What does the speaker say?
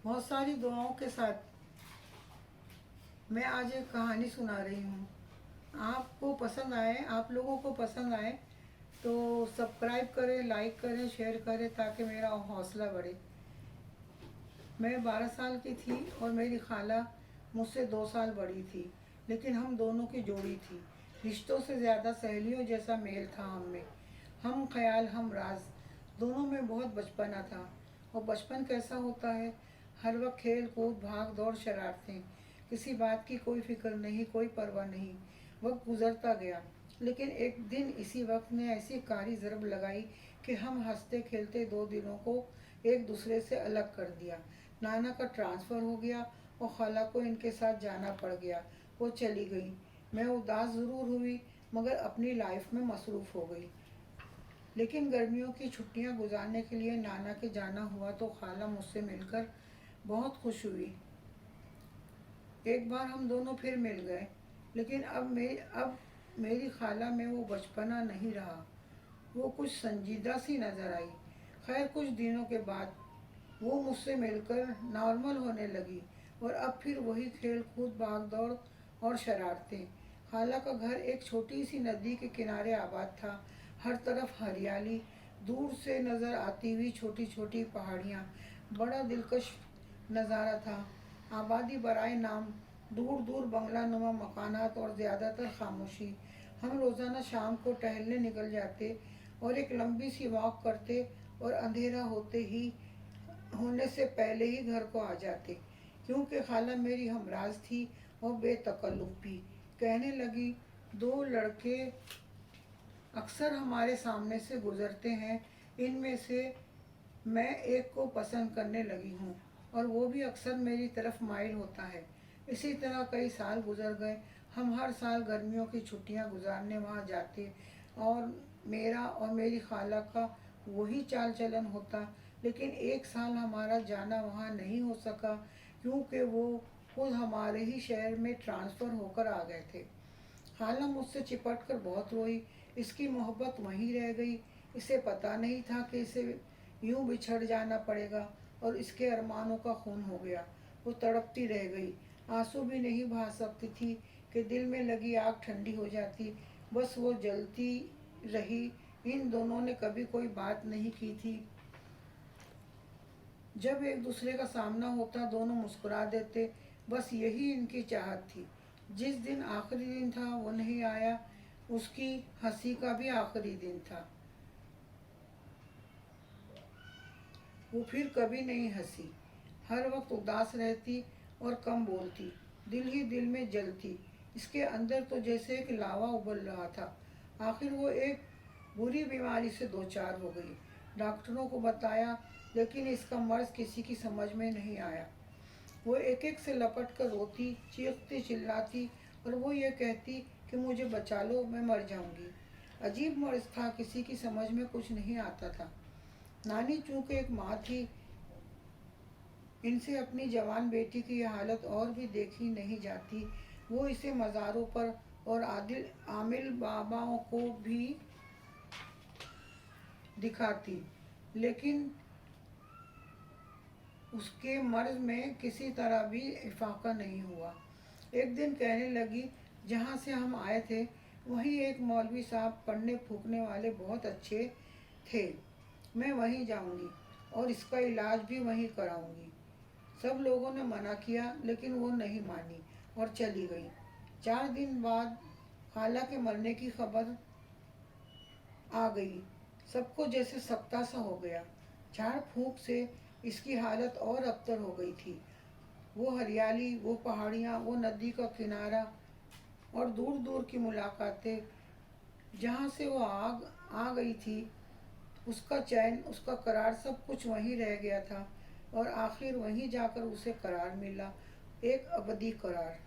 बहुत सारी दुआओं के साथ मैं आज एक कहानी सुना रही हूँ। आपको पसंद आए, आप लोगों को पसंद आए तो सब्सक्राइब करें, लाइक करें, शेयर करें ताकि मेरा हौसला बढ़े। मैं 12 साल की थी और मेरी खाला मुझसे 2 साल बड़ी थी, लेकिन हम दोनों की जोड़ी थी। रिश्तों से ज़्यादा सहेलियों जैसा मेल था हम में। हम ख्याल, हम राज, दोनों में बहुत बचपना था। और बचपन कैसा होता है, हर वक्त खेल कूद, भाग दौड़, शरारतें, किसी बात की कोई फिक्र नहीं, कोई परवाह नहीं। वक्त गुजरता गया, लेकिन एक दिन इसी वक्त ने ऐसी कारी ज़रब लगाई कि हम हंसते खेलते 2 दिनों को एक दूसरे से अलग कर दिया। नाना का ट्रांसफ़र हो गया और खाला को इनके साथ जाना पड़ गया। वो चली गई। मैं उदास ज़रूर हुई, मगर अपनी लाइफ में मसरूफ़ हो गई। लेकिन गर्मियों की छुट्टियां गुजारने के लिए नाना के जाना हुआ तो खाला मुझसे मिलकर बहुत खुश हुई। एक बार हम दोनों फिर मिल गए, लेकिन अब मेरी खाला में वो बचपना नहीं रहा। वो कुछ संजीदा सी नज़र आई। खैर, कुछ दिनों के बाद वो मुझसे मिलकर नॉर्मल होने लगी और अब फिर वही खेल कूद, भाग दौड़ और शरारतें। खाला का घर एक छोटी सी नदी के किनारे आबाद था। हर तरफ हरियाली, दूर से नज़र आती हुई छोटी छोटी पहाड़ियाँ, बड़ा दिलकश नज़ारा था। आबादी बराए नाम, दूर दूर बंगला नुमा मकानात और ज़्यादातर खामोशी। हम रोज़ाना शाम को टहलने निकल जाते और एक लंबी सी वॉक करते और अंधेरा होने से पहले ही घर को आ जाते, क्योंकि खाला मेरी हमराज थी और बेतकल्लुफ़ भी। कहने लगी, 2 लड़के अक्सर हमारे सामने से गुजरते हैं, इनमें से मैं एक को पसंद करने लगी हूँ और वो भी अक्सर मेरी तरफ माइल होता है। इसी तरह कई साल गुजर गए। हम हर साल गर्मियों की छुट्टियाँ गुजारने वहाँ जाते और मेरा और मेरी खाला का वही चाल चलन होता। लेकिन एक साल हमारा जाना वहाँ नहीं हो सका, क्योंकि वो खुद हमारे ही शहर में ट्रांसफ़र होकर आ गए थे। खाला मुझसे चिपट कर बहुत रोई। इसकी मोहब्बत वहीं रह गई। इसे पता नहीं था कि इसे यूं बिछड़ जाना पड़ेगा और इसके अरमानों का खून हो गया। वो तड़पती रह गई, आंसू भी नहीं बहा सकती थी कि दिल में लगी आग ठंडी हो जाती। बस वो जलती रही। इन दोनों ने कभी कोई बात नहीं की थी। जब एक दूसरे का सामना होता, दोनों मुस्कुरा देते। बस यही इनकी चाहत थी। जिस दिन आखिरी दिन था वो नहीं आया, उसकी हंसी का भी आखिरी दिन था। वो फिर कभी नहीं हंसी। हर वक्त उदास रहती और कम बोलती, दिल ही दिल में जलती। इसके अंदर तो जैसे एक लावा उबल रहा था। आखिर वो एक बुरी बीमारी से 2 4 हो गई। डॉक्टरों को बताया, लेकिन इसका मर्ज किसी की समझ में नहीं आया। वो एक एक से लपट कर रोती, चीखती चिल्लाती और वो ये कहती कि मुझे बचा लो, मैं मर जाऊंगी। अजीब मर्ज था, किसी की समझ में कुछ नहीं आता था। नानी चूंकि एक माँ थी, इनसे अपनी जवान बेटी की यह हालत और भी देखी नहीं जाती। वो इसे मज़ारों पर और आमिल बाबाओं को भी दिखाती, लेकिन उसके मर्ज में किसी तरह भी इफाका नहीं हुआ। एक दिन कहने लगी, जहाँ से हम आए थे वहीं एक मौलवी साहब पढ़ने फूकने वाले बहुत अच्छे थे। मैं वहीं जाऊंगी और इसका इलाज भी वहीं कराऊंगी। सब लोगों ने मना किया, लेकिन वो नहीं मानी और चली गई। 4 दिन बाद खाला के मरने की खबर आ गई। सबको जैसे सख्ता सा हो गया। झाड़ फूंक से इसकी हालत और अबतर हो गई थी। वो हरियाली, वो पहाड़ियाँ, वो नदी का किनारा और दूर दूर की मुलाकातें, जहाँ से वो आग आ गई थी, उसका चैन, उसका करार, सब कुछ वहीं रह गया था। और आखिर वहीं जाकर उसे करार मिला, एक अबदी करार।